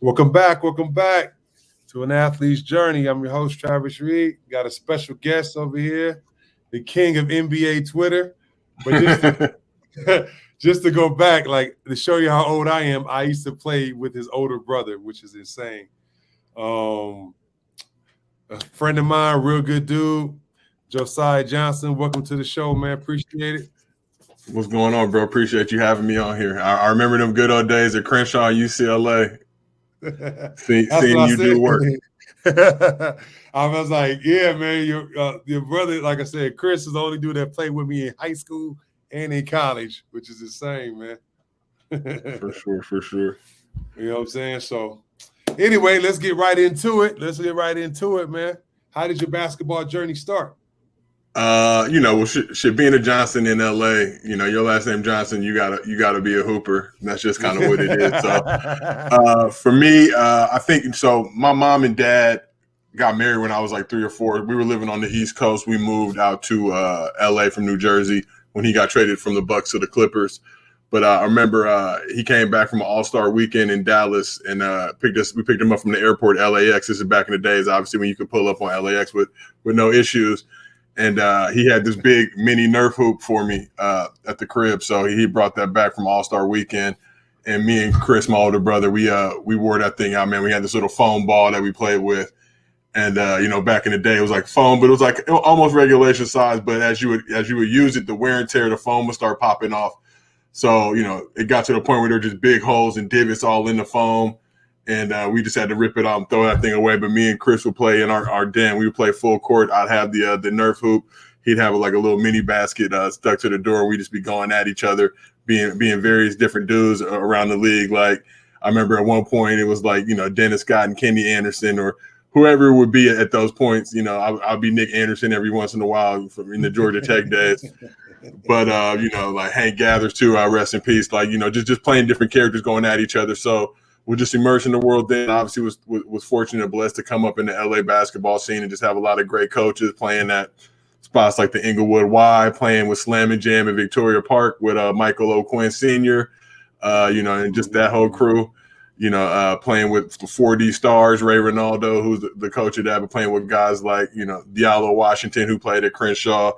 Welcome back. Welcome back to An Athlete's Journey. I'm your host, Travis Reed. Got a special guest over here, the king of NBA Twitter. But just to go back, like to show you how old I am, I used to play with his older brother, which is insane. A friend of mine, real good dude, Josiah Johnson. Welcome to the show, man. Appreciate it. What's going on, bro? Appreciate you having me on here. I remember them good old days at Crenshaw and UCLA. Seeing you do work. I was like, yeah, man, your brother, like I said, Chris is the only dude that played with me in high school and in college, which is insane, man. For sure. You know what I'm saying? So anyway, let's get right into it. Man. How did your basketball journey start? Being a Johnson in LA, your last name Johnson, you gotta be a hooper. That's just kind of what it is. So for me, I think so. My mom and dad got married when I was like 3 or 4. We were living on the East Coast. We moved out to LA from New Jersey when he got traded from the Bucks to the Clippers. But I remember he came back from an All-Star weekend in Dallas and we picked him up from the airport, LAX. This is back in the days, obviously, when you could pull up on LAX with no issues. And he had this big mini Nerf hoop for me at the crib. So he brought that back from All-Star weekend. And me and Chris, my older brother, we wore that thing out, man. We had this little foam ball that we played with. And, back in the day, it was like foam, but it was like almost regulation size. But as you would use it, the wear and tear, the foam would start popping off. So, it got to the point where there were just big holes and divots all in the foam. And we just had to rip it out and throw that thing away. But me and Chris would play in our den. We would play full court. I'd have the Nerf hoop. He'd have like a little mini basket stuck to the door. We'd just be going at each other, being various different dudes around the league. Like I remember at one point it was like, Dennis Scott and Kenny Anderson or whoever it would be at those points. I'll be Nick Anderson every once in a while in the Georgia Tech days. But, like Hank Gathers too, rest in peace. Like, just playing different characters going at each other. So we're just immersed in the world then. Obviously was fortunate and blessed to come up in the LA basketball scene and just have a lot of great coaches playing at spots like the Inglewood Y, playing with Slam and Jam in Victoria Park with Michael O'Quinn Sr., and just that whole crew, playing with the 4D Stars, Ray Ronaldo, who's the coach of that, but playing with guys like, Diallo Washington, who played at Crenshaw,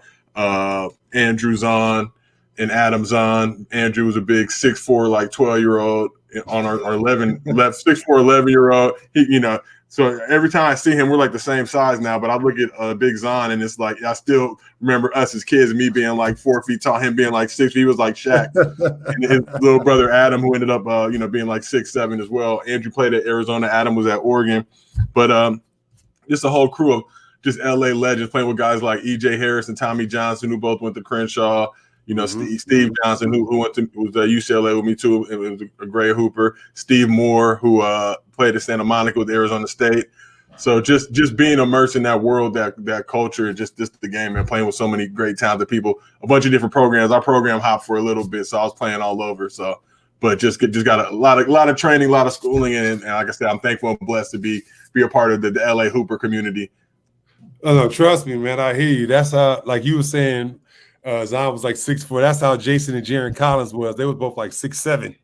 Andrew Zahn and Adam Zahn. Andrew was a big 6'4", like 12-year-old on our 6'4", 11-year-old. So every time I see him, we're like the same size now, but I look at Big Zahn and it's like, I still remember us as kids and me being like 4 feet tall, him being like 6 feet. He was like Shaq. And his little brother Adam, who ended up, being like 6'7" as well. Andrew played at Arizona. Adam was at Oregon. But just a whole crew of just LA legends playing with guys like E.J. Harris and Tommy Johnson, who both went to Crenshaw. Steve Johnson, who was at UCLA with me too, and was a great hooper. Steve Moore, who played at Santa Monica with Arizona State. So just being immersed in that world, that culture, just the game, and playing with so many great talented people, a bunch of different programs. I program hopped for a little bit, so I was playing all over. So, but just got a lot of training, a lot of schooling, and like I said, I'm thankful and blessed to be a part of the LA Hooper community. Oh no, trust me, man. I hear you. That's how, like you were saying. Zahn was like 6'4". That's how Jason and Jaron Collins was. They was both like 6'7"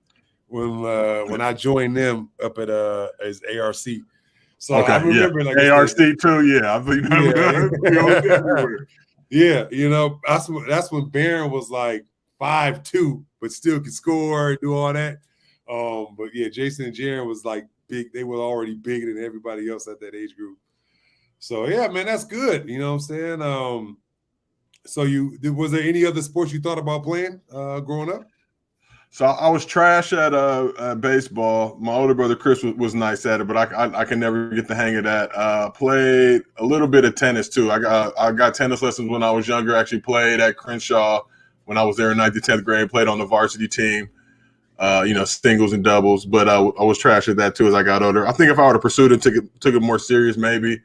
when I joined them up at as ARC. So okay, I remember like ARC too. Yeah, that's when Barron was like 5'2", but still could score, do all that. But yeah, Jason and Jaron was like big. They were already bigger than everybody else at that age group. So yeah, man, that's good. You know what I'm saying? So was there any other sports you thought about playing growing up? So I was trash at baseball. My older brother Chris was nice at it, but I can never get the hang of that. Played a little bit of tennis too. I got tennis lessons when I was younger. Actually played at Crenshaw when I was there in 9th to 10th grade. Played on the varsity team, singles and doubles. But I was trash at that too as I got older. I think if I would have pursued it, took it more serious, maybe.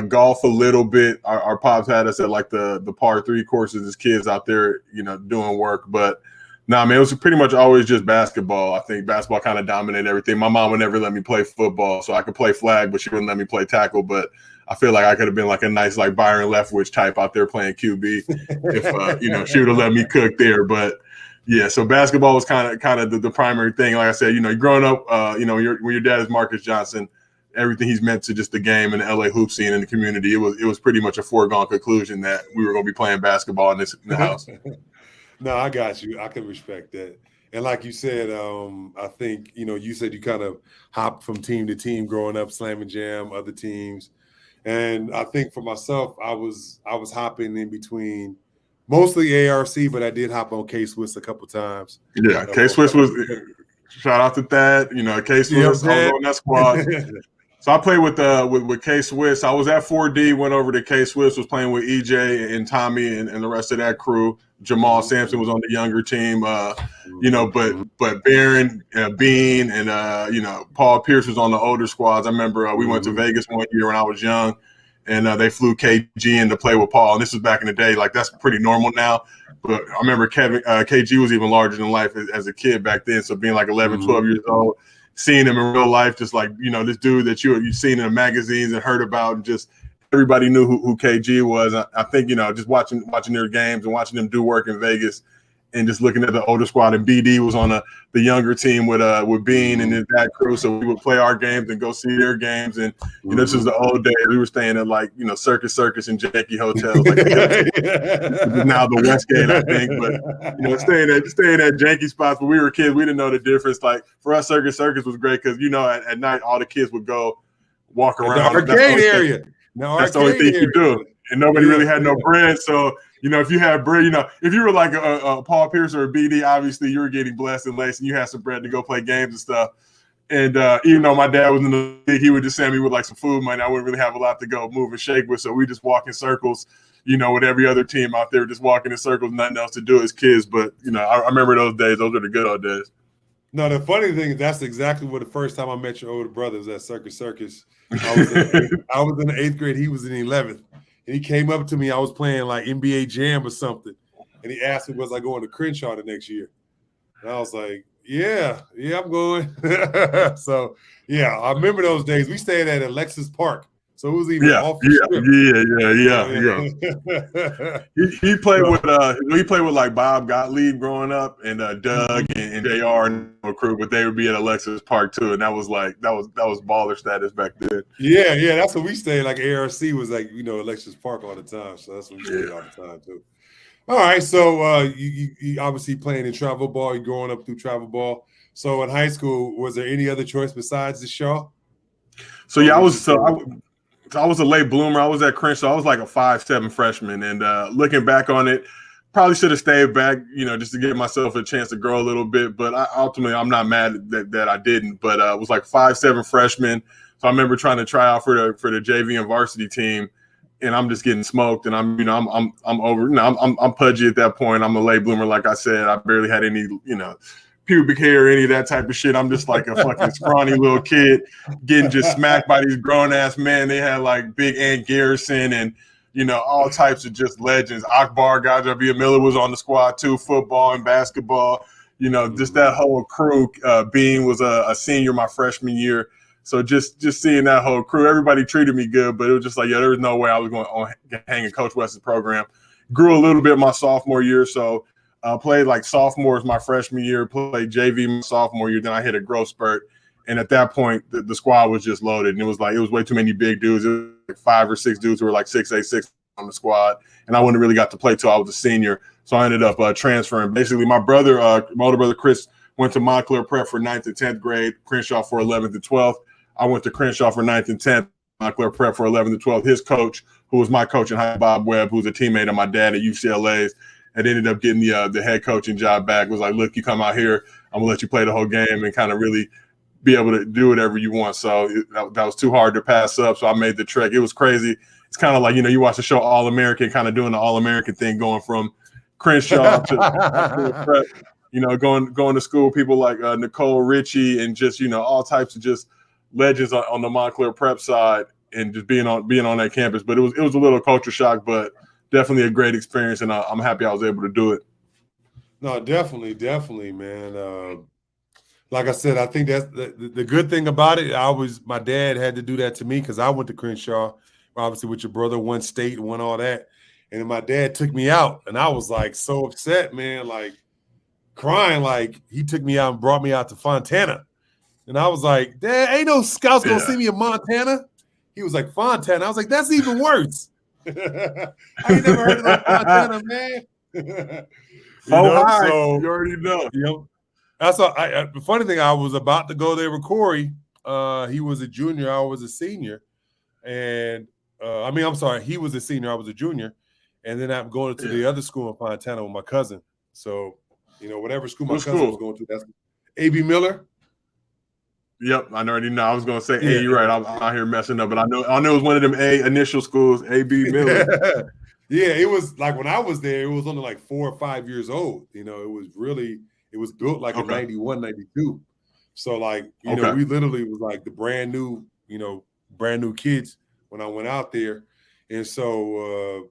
Golf a little bit. Our pops had us at like the par 3 courses as kids out there, doing work. But man, it was pretty much always just basketball. I think basketball kind of dominated everything. My mom would never let me play football, so I could play flag, but she wouldn't let me play tackle. But I feel like I could have been like a nice like Byron Leftwich type out there playing QB if she would have let me cook there. But Yeah, so basketball was kind of the primary thing. Like I said, growing up, when your dad is Marcus Johnson, everything he's meant to just the game and the LA hoop scene in the community, it was pretty much a foregone conclusion that we were going to be playing basketball in the house. No, I got you. I can respect that. And like you said, I think, you said you kind of hopped from team to team growing up, Slam and Jam, other teams. And I think for myself, I was hopping in between mostly ARC, but I did hop on K-Swiss a couple times. Yeah, K-Swiss was shout out to Thad. K-Swiss, I was on that squad. So I played with K-Swiss. I was at 4D, went over to K-Swiss, was playing with EJ and Tommy and the rest of that crew. Jamal Sampson was on the younger team, but Barron, Bean, and Paul Pierce was on the older squads. I remember we went to Vegas one year when I was young, and they flew KG in to play with Paul. And this was back in the day, like that's pretty normal now. But I remember KG was even larger than life as a kid back then. So being like 11, 12 years old, seeing him in real life, just like, this dude that you've seen in the magazines and heard about, and just everybody knew who KG was. I think, just watching their games and watching them do work in Vegas and just looking at the older squad. And BD was on the younger team with Bean and that crew. So we would play our games and go see their games. And, this is the old days. We were staying at like, Circus and Janky hotels. Like now the Westgate, I think. But, staying at janky spots when we were kids, we didn't know the difference. Like for us, Circus was great because, at night, all the kids would go walk around. The arcade area. That's the only thing you do. And nobody really had no bread. So, if you had bread, if you were like a Paul Pierce or a BD, obviously you were getting blessed and laced and you had some bread to go play games and stuff. And even though my dad was in the league, he would just send me with like some food money. I wouldn't really have a lot to go move and shake with. So we just walk in circles, with every other team out there, just walking in circles, nothing else to do as kids. But, I remember those days. Those were the good old days. No, the funny thing is that's exactly what the first time I met your older brother was at Circus. I was in the 8th grade. He was in the 11th. And he came up to me. I was playing like NBA Jam or something. And he asked me, was I going to Crenshaw the next year? And I was like, yeah, I'm going. So, yeah, I remember those days. We stayed at Alexis Park. So it was even off the strip. He played with like Bob Gottlieb growing up and Doug and JR and the crew, but they would be at Alexis Park too. And that was baller status back then. Yeah, that's what we stayed. Like ARC was like, Alexis Park all the time. So that's what we stayed all the time too. All right. So you obviously playing in travel ball, you're growing up through travel ball. So in high school, was there any other choice besides the Shaw? So I was a late bloomer. I was at Crenshaw. I was like a 5'7" freshman. And looking back on it, probably should have stayed back, just to give myself a chance to grow a little bit. But ultimately, I'm not mad that I didn't. But I was like 5'7" freshman. So I remember trying to try out for the JV and varsity team, and I'm just getting smoked. And I'm over. I'm pudgy at that point. I'm a late bloomer, like I said. I barely had any, pubic hair or any of that type of shit. I'm just like a fucking scrawny little kid getting just smacked by these grown-ass men. They had like Big Ant Garrison and, all types of just legends. Akbar Gajah Miller was on the squad too, football and basketball. Just that whole crew. Bean was a senior my freshman year. So just seeing that whole crew, everybody treated me good, but it was just like, there was no way I was going to hang in Coach West's program. Grew a little bit my sophomore year, so played like sophomore as my freshman year, played JV my sophomore year. Then I hit a growth spurt. And at that point, the squad was just loaded. And it was way too many big dudes. It was like 5 or 6 dudes who were like 6'8", on the squad. And I wouldn't really got to play till I was a senior. So I ended up transferring. Basically, my older brother, Chris, went to Montclair Prep for 9th and 10th grade, Crenshaw for 11th and 12th. I went to Crenshaw for 9th and 10th, Montclair Prep for 11th and 12th. His coach, who was my coach in high, Bob Webb, who's a teammate of my dad at UCLA, and ended up getting the head coaching job back. Was like, look, you come out here, I'm going to let you play the whole game and kind of really be able to do whatever you want. So that was too hard to pass up. So I made the trek. It was crazy. It's kind of like, you watch the show All American, kind of doing the All American thing, going from Crenshaw to prep, going to school, people like Nicole Richie and just, all types of just legends on the Montclair Prep side and just being on that campus. But it was a little culture shock, but definitely a great experience. And I'm happy I was able to do it. No, definitely, man. Like I said, I think that's the good thing about it. My dad had to do that to me because I went to Crenshaw, obviously with your brother, won state and won all that. And my dad took me out, and I was like so upset, man. Like, crying like he took me out and brought me out to Fontana. And I was like, Dad, ain't no scouts going to see me in Montana. He was like, Fontana. I was like, that's even worse. I ain't never heard of no Fontana, man. High, so you already know. That's the funny thing. I was about to go there with Corey. He was a junior. I was a senior. And I'm sorry. He was a senior. I was a junior. And then I'm going to the other school in Fontana with my cousin. So, whatever school my cousin was going to, that's A.B. Miller. Yep, I already know. I was going to say, hey, you're right. I'm out here messing up, but I know it was one of them A initial schools, A.B. Miller. Yeah, it was like when I was there, it was only like 4 or 5 years old. It was built like in 91, 92. So like, we literally was like the brand new kids when I went out there. And so,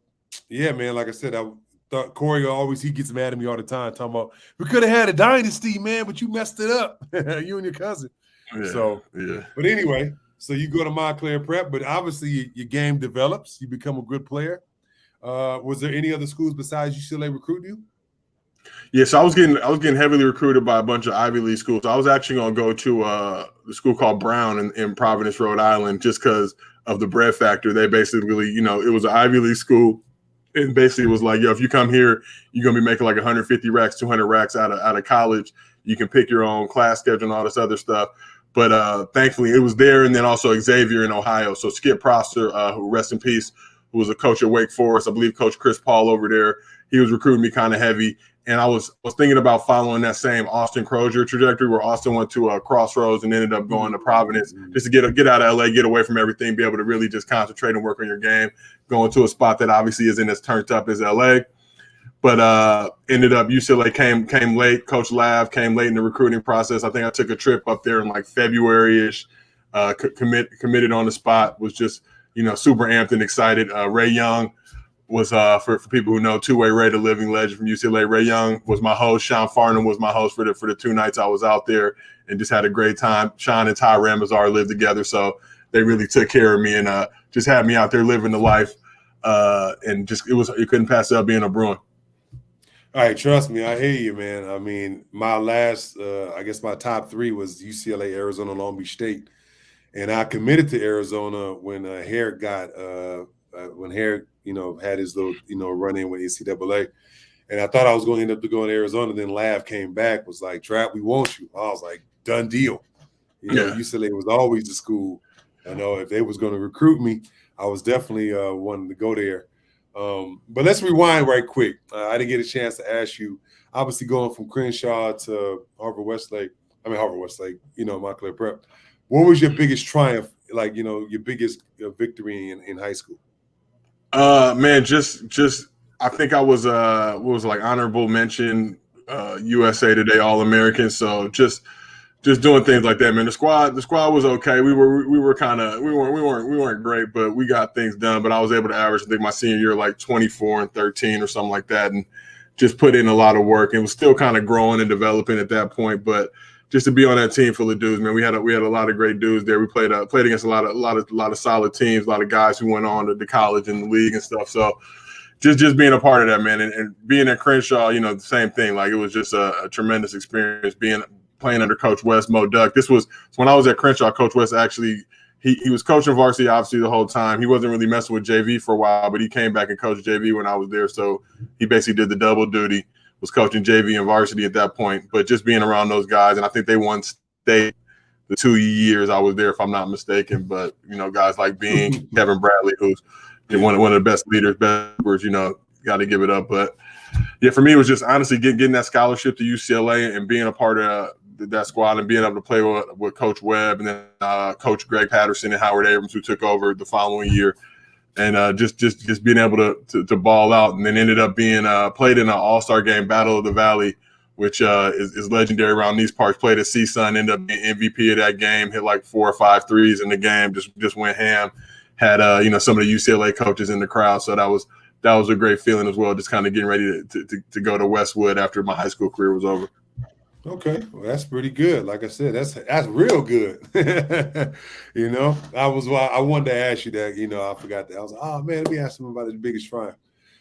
man, like I said, I thought Corey he gets mad at me all the time talking about, we could have had a dynasty, man, but you messed it up, you and your cousin. But anyway, so you go to Montclair Prep, but obviously your game develops. You become a good player. Was there any other schools besides UCLA recruit you? Yeah, so I was getting heavily recruited by a bunch of Ivy League schools. I was actually going to go to the school called Brown in Providence, Rhode Island, just because of the bread factor. They basically, it was an Ivy League school. And basically it was like, if you come here, you're going to be making like 150 racks, 200 racks out of college. You can pick your own class schedule and all this other stuff. But thankfully it was there. And then also Xavier in Ohio. So Skip Prosser, who rest in peace, who was a coach at Wake Forest, I believe Coach Chris Paul over there, he was recruiting me kind of heavy. And I was thinking about following that same Austin Crozier trajectory where Austin went to Crossroads and ended up going to Providence just to get out of LA, get away from everything, be able to really just concentrate and work on your game, going to a spot that obviously isn't as turned up as LA. But ended up UCLA came late. Coach Lav came late in the recruiting process. I think I took a trip up there in like February-ish, committed on the spot, was just, super amped and excited. Ray Young was, for people who know, two-way Ray, the living legend from UCLA. Ray Young was my host. Sean Farnham was my host for the 2 nights I was out there and just had a great time. Sean and Ty Ramazar lived together, so they really took care of me and just had me out there living the life. And just you couldn't pass up being a Bruin. All right, trust me, I hear you, man. I mean, my last, my top 3 was UCLA, Arizona, Long Beach State, and I committed to Arizona when Herrick had his little, run in with NCAA, and I thought I was going to end up going to Arizona. Then Lav came back, was like, "Trap, we want you." I was like, "Done deal." UCLA was always the school. I know if they was going to recruit me, I was definitely wanting to go there. But let's rewind right quick. I didn't get a chance to ask you, obviously going from Crenshaw to Harvard-Westlake, Montclair Prep. What was your biggest triumph, your biggest victory in high school? Man, just I think I was honorable mention, USA Today All-American. So just doing things like that, man. The squad was okay. We weren't great, but we got things done. But I was able to average, I think my senior year, like 24 and 13 or something like that, and just put in a lot of work. It was still kind of growing and developing at that point, but just to be on that team full of dudes, man, we had a lot of great dudes there. We played against a lot of solid teams, a lot of guys who went on to college and the league and stuff. So just being a part of that, man, and being at Crenshaw, the same thing. Like, it was just a tremendous experience playing under Coach West, Mo Duck. This was when I was at Crenshaw. Coach West actually, he was coaching varsity obviously the whole time. He wasn't really messing with JV for a while, but he came back and coached JV when I was there. So he basically did the double duty, was coaching JV and varsity at that point. But just being around those guys, and I think they won state the 2 years I was there, if I'm not mistaken. But, guys like Bean, Kevin Bradley, who's one of the best leaders, got to give it up. But, yeah, for me, it was just honestly getting that scholarship to UCLA and being a part of that squad and being able to play with Coach Webb and then Coach Greg Patterson and Howard Abrams, who took over the following year, and just being able to ball out, and then ended up being played in an All-Star game, Battle of the Valley, which is legendary around these parts. Played at CSUN, ended up being MVP of that game, hit like 4 or 5 threes in the game, just went ham. Had some of the UCLA coaches in the crowd, so that was a great feeling as well. Just kind of getting ready to go to Westwood after my high school career was over. Okay, well, that's pretty good. Like I said, that's real good. I wanted to ask you that. I forgot that. I was like, oh man, let me ask him about his biggest triumph.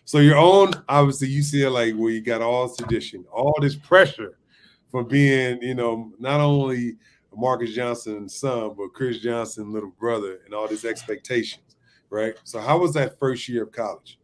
So you're on, obviously, UCLA, where you got all this tradition, all this pressure from being, not only Marcus Johnson's son, but Chris Johnson's little brother, and all these expectations, right? So how was that first year of college?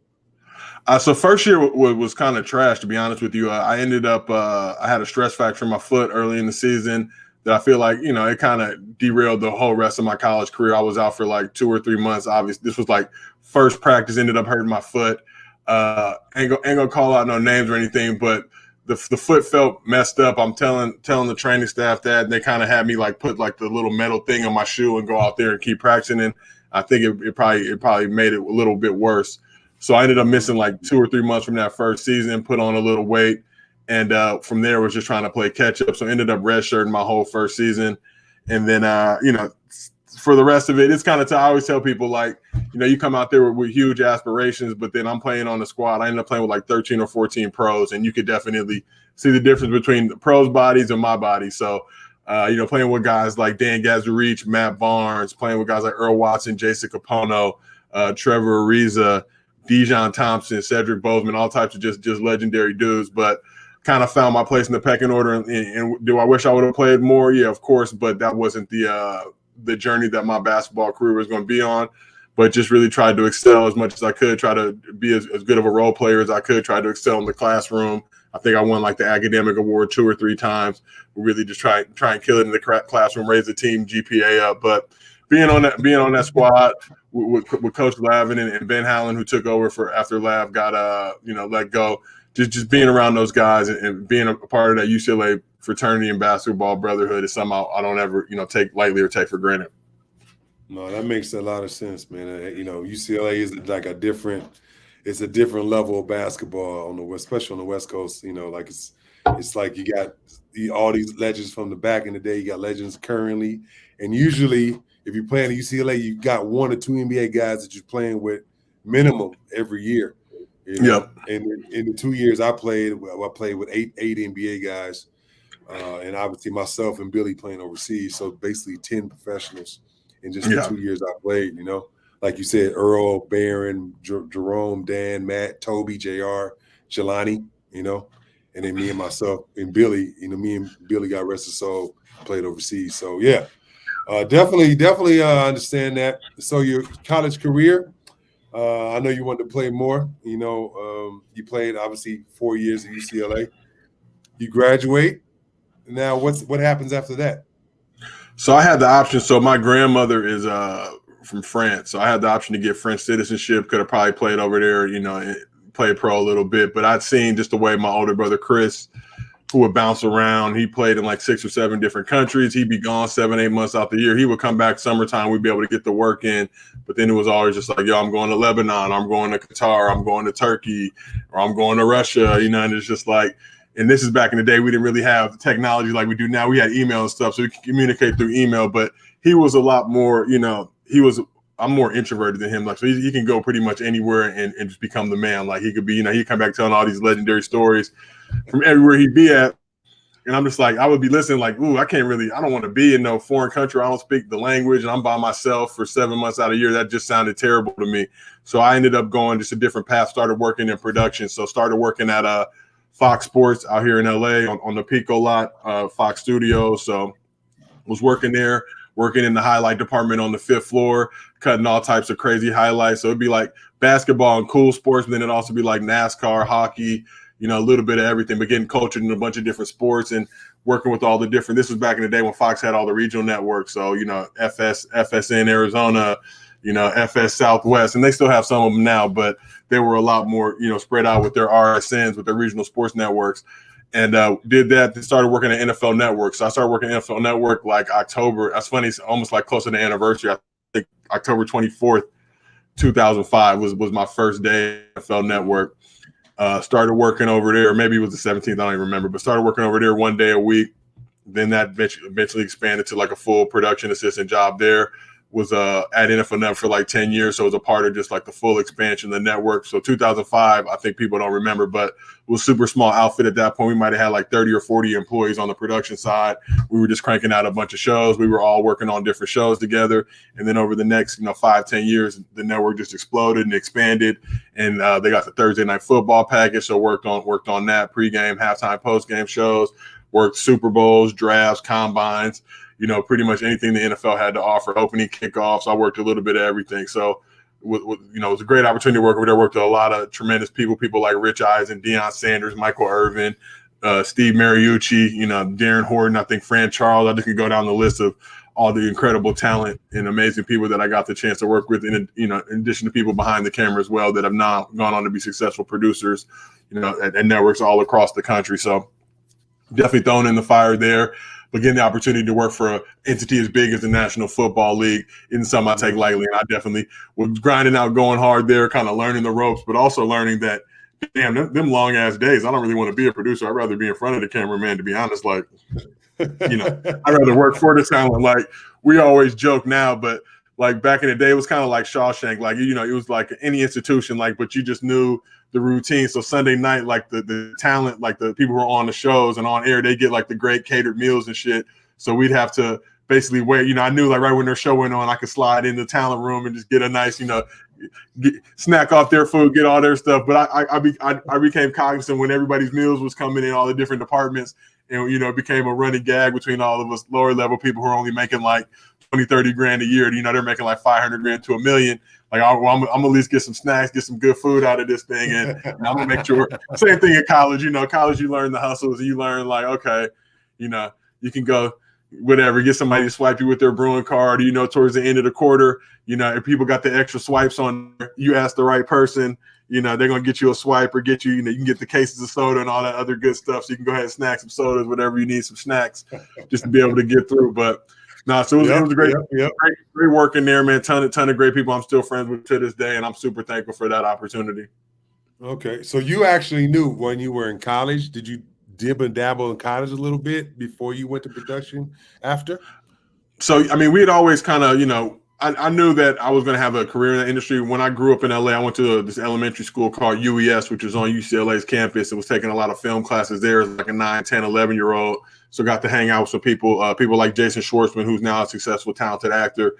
So first year was kind of trash, to be honest with you. I ended up I had a stress fracture in my foot early in the season that I feel like it kind of derailed the whole rest of my college career. I was out for like 2 or 3 months. Obviously, this was like first practice. Ended up hurting my foot. Ain't gonna call out no names or anything, but the foot felt messed up. I'm telling the training staff that, and they kind of had me like put like the little metal thing on my shoe and go out there and keep practicing. And I think it probably made it a little bit worse. So I ended up missing like 2 or 3 months from that first season, put on a little weight, and from there was just trying to play catch up. So I ended up redshirting my whole first season, and then for the rest of it, it's kind of I always tell people like you come out there with huge aspirations, but then I'm playing on the squad. I ended up playing with like 13 or 14 pros, and you could definitely see the difference between the pros' bodies and my body. So playing with guys like Dan Gazarich, Matt Barnes, playing with guys like Earl Watson, Jason Capono, Trevor Ariza, Dijon Thompson, Cedric Bozeman, all types of just legendary dudes, but kind of found my place in the pecking order. And do I wish I would have played more? Yeah, of course, but that wasn't the journey that my basketball career was going to be on. But just really tried to excel as much as I could, try to be as good of a role player as I could, try to excel in the classroom. I think I won like the academic award 2 or 3 times. We really just try and kill it in the classroom, raise the team GPA up. But being on that squad with Coach Lavin and Ben Howland, who took over after Lav got let go, just being around those guys and being a part of that UCLA fraternity and basketball brotherhood is something I don't ever take lightly or take for granted. No, that makes a lot of sense, man. UCLA is like a different level of basketball especially on the West Coast. Like it's like you got all these legends from the back in the day. You got legends currently, and usually if you're playing at UCLA, you got 1 or 2 NBA guys that you're playing with minimum every year. Yep. And in the 2 years I played with eight NBA guys, and obviously myself and Billy playing overseas. So basically 10 professionals in just the 2 years I played. Like you said, Earl, Barron, Jerome, Dan, Matt, Toby, JR, Jelani, and then me and myself and Billy. Me and Billy got rest of soul, played overseas. So yeah. Definitely understand that. So your college career, I know you wanted to play more. You played obviously 4 years at UCLA. You graduate. Now, what happens after that? So I had the option. So my grandmother is from France, so I had the option to get French citizenship. Could have probably played over there, played pro a little bit, but I'd seen just the way my older brother Chris, who would bounce around. He played in like 6 or 7 different countries. He'd be gone 7, 8 months out the year. He would come back summertime. We'd be able to get the work in. But then it was always just like, yo, I'm going to Lebanon. I'm going to Qatar. I'm going to Turkey. Or I'm going to Russia. And it's just like, and this is back in the day. We didn't really have technology like we do now. We had email and stuff, so we could communicate through email. But he was a lot more, I'm more introverted than him. Like, so he can go pretty much anywhere and just become the man. Like he could be, he'd come back telling all these legendary stories from everywhere he'd be at. And I'm just like, I would be listening like, ooh, I don't want to be in no foreign country. I don't speak the language and I'm by myself for 7 months out of the year. That just sounded terrible to me. So I ended up going just a different path, started working in production. So started working at Fox Sports out here in LA on the Pico lot, Fox Studios. So was working there, working in the highlight department on the 5th floor, cutting all types of crazy highlights. So it'd be like basketball and cool sports, but then it'd also be like NASCAR, hockey, a little bit of everything, but getting cultured in a bunch of different sports and working with all the different, this was back in the day when Fox had all the regional networks. So, FSN Arizona, FS Southwest, and they still have some of them now, but they were a lot more, spread out with their RSNs, with their regional sports networks. And did that, then started working at NFL Network. So I started working at NFL Network like October. That's funny, it's almost like close to the anniversary. I think October 24th, 2005 was my first day at NFL Network. Started working over there, maybe it was the 17th, I don't even remember, but started working over there 1 day a week. Then that eventually expanded to like a full production assistant job there. was at NFL Network for like 10 years. So it was a part of just like the full expansion of the network. So 2005, I think people don't remember, but it was a super small outfit at that point. We might have had like 30 or 40 employees on the production side. We were just cranking out a bunch of shows. We were all working on different shows together. And then over the next, 5-10 years, the network just exploded and expanded. And they got the Thursday Night Football package. So worked on that pregame, halftime, postgame shows, worked Super Bowls, drafts, combines, pretty much anything the NFL had to offer, opening kickoffs. I worked a little bit of everything. So, it was a great opportunity to work over there. Worked with a lot of tremendous people like Rich Eisen, Deion Sanders, Michael Irvin, Steve Mariucci, Darren Horton, I think Fran Charles. I just could go down the list of all the incredible talent and amazing people that I got the chance to work with, in addition to people behind the camera as well that have now gone on to be successful producers, at networks all across the country. So definitely thrown in the fire there. But getting the opportunity to work for an entity as big as the National Football League isn't something I take lightly. And I definitely was grinding out, going hard there, kind of learning the ropes, but also learning that, damn, them long-ass days, I don't really want to be a producer. I'd rather be in front of the camera, man, to be honest. Like, I'd rather work for the talent. Like, we always joke now, but, like, back in the day, it was kind of like Shawshank. Like, it was like any institution, like, but you just knew the routine. So Sunday night, like the talent, like the people who are on the shows and on air, they get like the great catered meals and shit. So we'd have to basically wait. I knew like right when their show went on, I could slide in the talent room and just get a nice, snack off their food, get all their stuff. But I became cognizant when everybody's meals was coming in, all the different departments, and it became a running gag between all of us lower level people who are only making like 20, 30 grand a year. They're making like 500 grand to $1 million. Like, I'm at least get some snacks, get some good food out of this thing. And I'm going to make sure. Same thing in college. College, you learn the hustles. You learn, like, okay, you can go whatever, get somebody to swipe you with their Bruin card. Towards the end of the quarter, if people got the extra swipes on, you ask the right person, they're going to get you a swipe or get you, you can get the cases of soda and all that other good stuff. So you can go ahead and snack some sodas, whatever you need, some snacks, just to be able to get through. But so it was great working there, man. Ton of great people I'm still friends with to this day, and I'm super thankful for that opportunity. Okay, so you actually knew when you were in college. Did you dib and dabble in college a little bit before you went to production after? So, we had always kind of, I knew that I was going to have a career in the industry. When I grew up in LA, I went to this elementary school called UES, which was on UCLA's campus. It was taking a lot of film classes there as like a 9, 10, 11-year-old. So got to hang out with some people like Jason Schwartzman, who's now a successful, talented actor,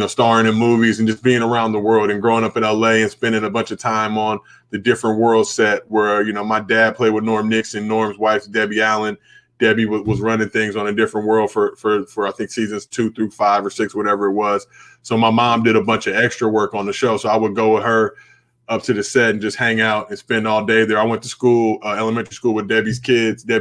starring in movies and just being around the world and growing up in LA and spending a bunch of time on the different world set where, my dad played with Norm Nixon, Norm's wife, Debbie Allen. Debbie was running things on a different world for I think seasons 2 through 5 or 6, whatever it was. So my mom did a bunch of extra work on the show. So I would go with her up to the set and just hang out and spend all day there. I went to school, elementary school with Debbie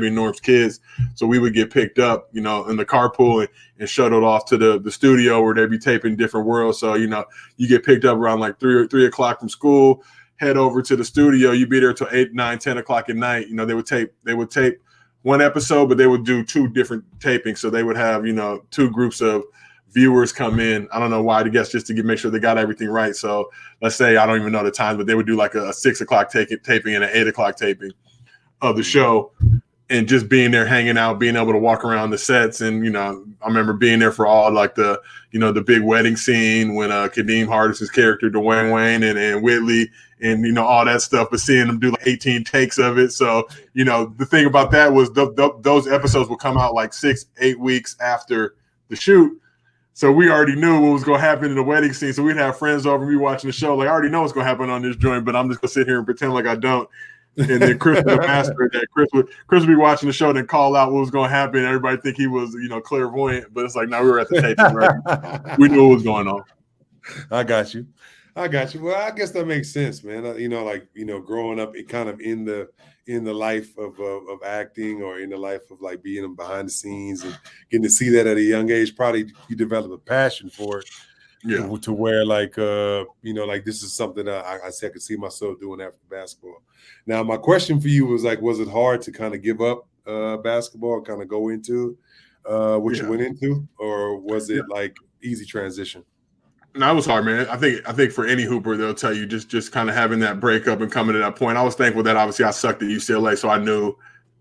and Norm's kids. So we would get picked up, in the carpool and shuttled off to the studio where they'd be taping different worlds. So, you get picked up around like 3 o'clock from school, head over to the studio. You'd be there till 8, 9, 10 o'clock at night. They would tape one episode, but they would do 2 different tapings. So they would have, 2 groups of viewers come in. I don't know why, I guess just to make sure they got everything right. So let's say, I don't even know the time, but they would do like a 6 o'clock taping and an 8 o'clock taping of the show. And just being there, hanging out, being able to walk around the sets. And, I remember being there for all like the big wedding scene when Kadeem Hardison's character, Dwayne Wayne and Whitley and, all that stuff, but seeing them do like 18 takes of it. So, the thing about that was those episodes would come out like 6-8 weeks after the shoot. So we already knew what was going to happen in the wedding scene. So we'd have friends over, me watching the show. Like, I already know what's going to happen on this joint, but I'm just going to sit here and pretend like I don't. And then Chris was the master of that. Chris would be watching the show and then call out what was going to happen. Everybody think he was, clairvoyant. But it's like, no, we were at the taping, right? We knew what was going on. I got you. Well, I guess that makes sense, man. Growing up kind of in the life of acting or in the life of like being behind the scenes and getting to see that at a young age, probably you develop a passion for it. Yeah. To where like this is something that I could see myself doing after basketball. Now, my question for you was like, was it hard to kind of give up basketball and kind of go into what you went into, or was it like easy transition? No, it was hard, man. I think for any hooper, they'll tell you just kind of having that breakup and coming to that point. I was thankful that obviously I sucked at UCLA, so I knew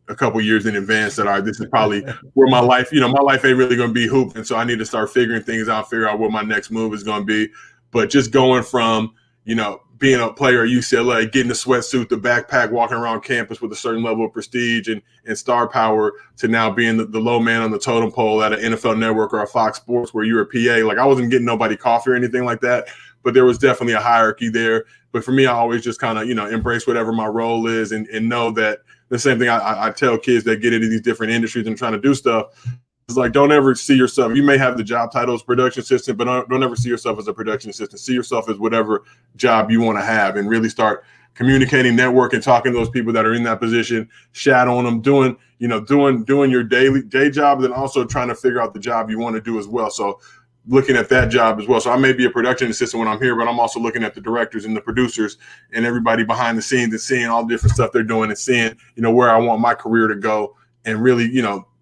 a couple years in advance that, all right, this is probably where my life, my life ain't really going to be hooping. So I need to start figuring things out, figure out what my next move is going to be. But just going from, being a player at UCLA, getting the sweatsuit, the backpack, walking around campus with a certain level of prestige and star power, to now being the low man on the totem pole at an NFL Network or a Fox Sports where you're a PA. Like, I wasn't getting nobody coffee or anything like that, but there was definitely a hierarchy there. But for me, I always just kind of, embrace whatever my role is and know that the same thing I tell kids that get into these different industries and trying to do stuff. It's like, don't ever see yourself. You may have the job title as production assistant, but don't ever see yourself as a production assistant. See yourself as whatever job you want to have, and really start communicating, networking, talking to those people that are in that position, shadowing them, doing your day job, and then also trying to figure out the job you want to do as well. So looking at that job as well. So I may be a production assistant when I'm here, but I'm also looking at the directors and the producers and everybody behind the scenes and seeing all the different stuff they're doing and seeing, where I want my career to go, and really,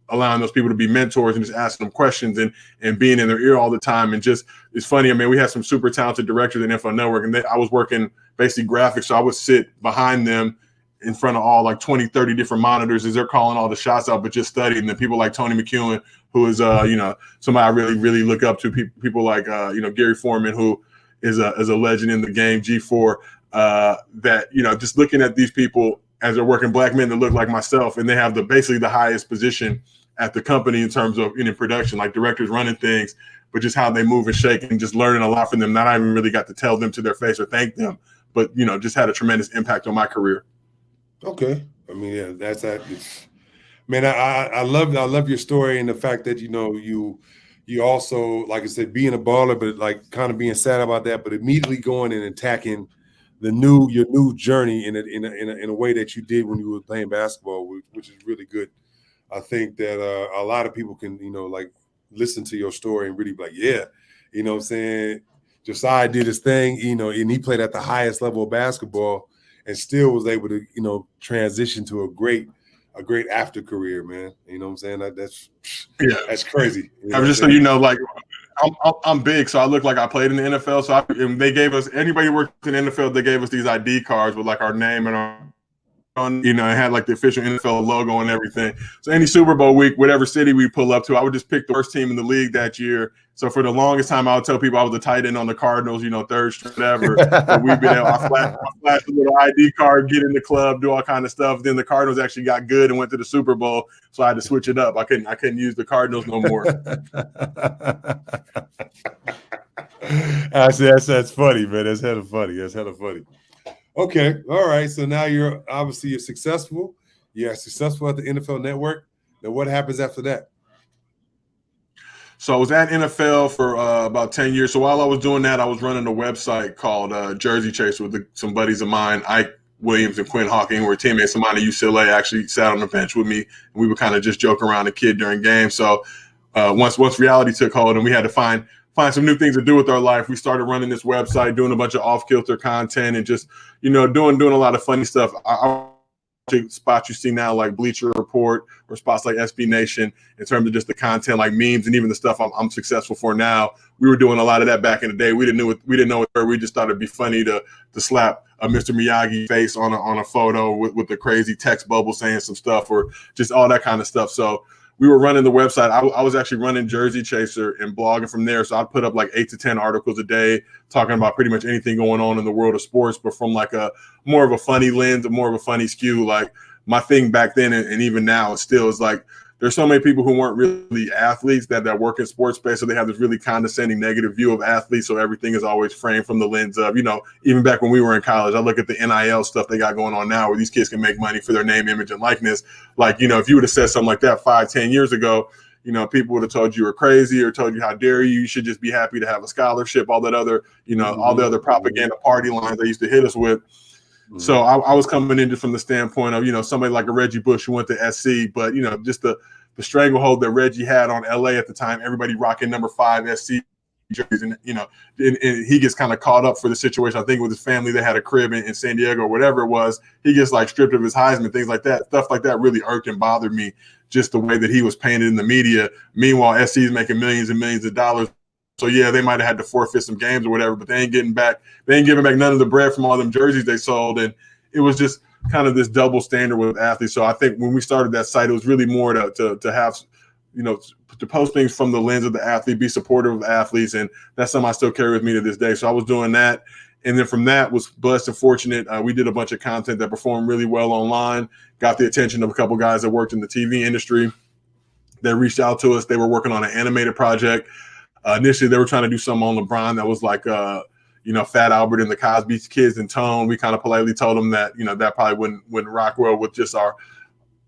allowing those people to be mentors and just asking them questions and being in their ear all the time. And just, it's funny. I mean, we had some super talented directors at NFL Network, and I was working basically graphics. So I would sit behind them in front of all like 20, 30 different monitors as they're calling all the shots out, but just studying. And then people like Tony McEwen, who is, somebody I really, really look up to. People like, Gary Foreman, who is a legend in the game, G4, that, just looking at these people as they're working, black men that look like myself, and they have basically the highest position at the company in terms of in production, like directors running things, but just how they move and shake, and just learning a lot from them. Not I even really got to tell them to their face or thank them, but just had a tremendous impact on my career. Okay, I mean, yeah, that's that. Man, I love your story, and the fact that you also, like I said, being a baller, but like kind of being sad about that, but immediately going and attacking your new journey in a way that you did when you were playing basketball, which is really good. I think that a lot of people can, like listen to your story and really be like, yeah, what I'm saying? Josiah did his thing, and he played at the highest level of basketball and still was able to, transition to a great after career, man. You know what I'm saying? That's crazy. I'm just so like I'm big, so I look like I played in the NFL. So and they gave us, anybody who worked in the NFL, they gave us these ID cards with like our name and our, it had like the official NFL logo and everything. So any Super Bowl week, whatever city we pull up to, I would just pick the worst team in the league that year. So for the longest time, I would tell people I was a tight end on the Cardinals, third string, whatever. But we've been able, I flashed a little ID card, get in the club, do all kind of stuff. Then the Cardinals actually got good and went to the Super Bowl, so I had to switch it up. I couldn't use the Cardinals no more. Actually, that's funny, man. That's hella funny. Okay, all right. So now you're successful. You're successful at the NFL Network. Then what happens after that? So I was at NFL for about 10 years. So while I was doing that, I was running a website called Jersey Chaser with some buddies of mine, Ike Williams and Quinn Hawking, who were teammates of mine at UCLA, actually sat on the bench with me. And we would kind of just joke around a kid during games. So once reality took hold and we had to find some new things to do with our life, we started running this website, doing a bunch of off-kilter content and just, doing a lot of funny stuff. Spots you see now like Bleacher Report or spots like SB Nation in terms of just the content like memes and even the stuff I'm successful for now. We were doing a lot of that back in the day. We didn't know it. We just thought it'd be funny to slap a Mr. Miyagi face on a photo with the crazy text bubble saying some stuff or just all that kind of stuff. So we were running the website. I was actually running Jersey Chaser and blogging from there. So I'd put up like 8 to 10 articles a day talking about pretty much anything going on in the world of sports, but from like a more of a funny lens, more of a funny skew. Like my thing back then and even now, it still is like there's so many people who weren't really athletes that work in sports space. So they have this really condescending negative view of athletes. So everything is always framed from the lens of, even back when we were in college, I look at the NIL stuff they got going on now where these kids can make money for their name, image, and likeness. Like, if you would have said something like that 5-10 years ago, people would have told you were crazy or told you how dare you should just be happy to have a scholarship, all that other, all the other propaganda party lines they used to hit us with. So I was coming in just from the standpoint of, somebody like a Reggie Bush who went to SC, but, just the stranglehold that Reggie had on LA at the time, everybody rocking number 5 SC jerseys, and, and he gets kind of caught up for the situation. I think with his family, they had a crib in San Diego or whatever it was. He gets like stripped of his Heisman, things like that. Stuff like that really irked and bothered me, just the way that he was painted in the media. Meanwhile, SC is making millions and millions of dollars. So yeah, they might have had to forfeit some games or whatever, but they ain't giving back none of the bread from all them jerseys they sold. And it was just kind of this double standard with athletes. So I think when we started that site, it was really more to have, to post things from the lens of the athlete, be supportive of athletes. And that's something I still carry with me to this day. So I was doing that. And then from that, was blessed and fortunate. We did a bunch of content that performed really well online, got the attention of a couple guys that worked in the TV industry. They reached out to us. They were working on an animated project. Initially, they were trying to do something on LeBron that was like, Fat Albert and the Cosby Kids in tone. We kind of politely told them that, that probably wouldn't rock well with just